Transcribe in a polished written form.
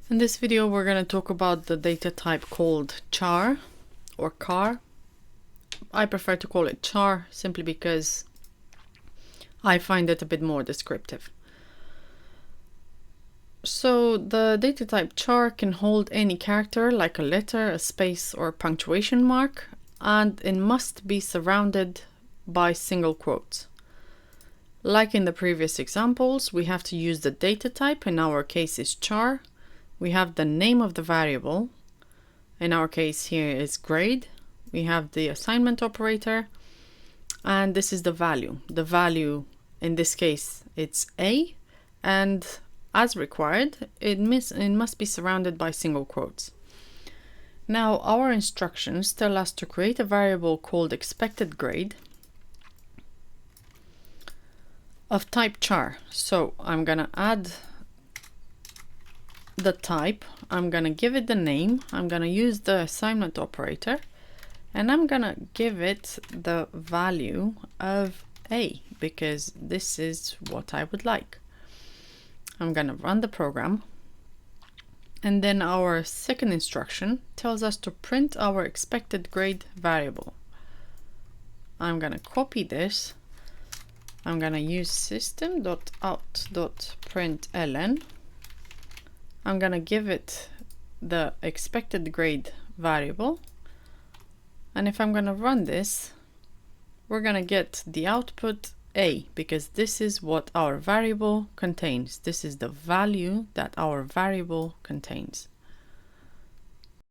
In this video, we're going to talk about the data type called char or char. I prefer to call it char simply because I find it a bit more descriptive. So the data type char can hold any character like a letter, a space, or a punctuation mark, and it must be surrounded by single quotes. Like in the previous examples, we have to use the data type, in our case is char. We have the name of the variable, in our case here is grade. We have the assignment operator, and this is the value. The value, in this case, it's A, and as required, it must be surrounded by single quotes. Now, our instructions tell us to create a variable called expected grade of type char. So I'm gonna add the type, I'm gonna give it the name, I'm gonna use the assignment operator, and I'm gonna give it the value of A because this is what I would like. I'm gonna run the program, and then our second instruction tells us to print our expected grade variable. I'm gonna copy this. I'm gonna use system.out.println. I'm gonna give it the expected grade variable, and if I'm gonna run this, we're gonna get the output A because this is what our variable contains. This is the value that our variable contains.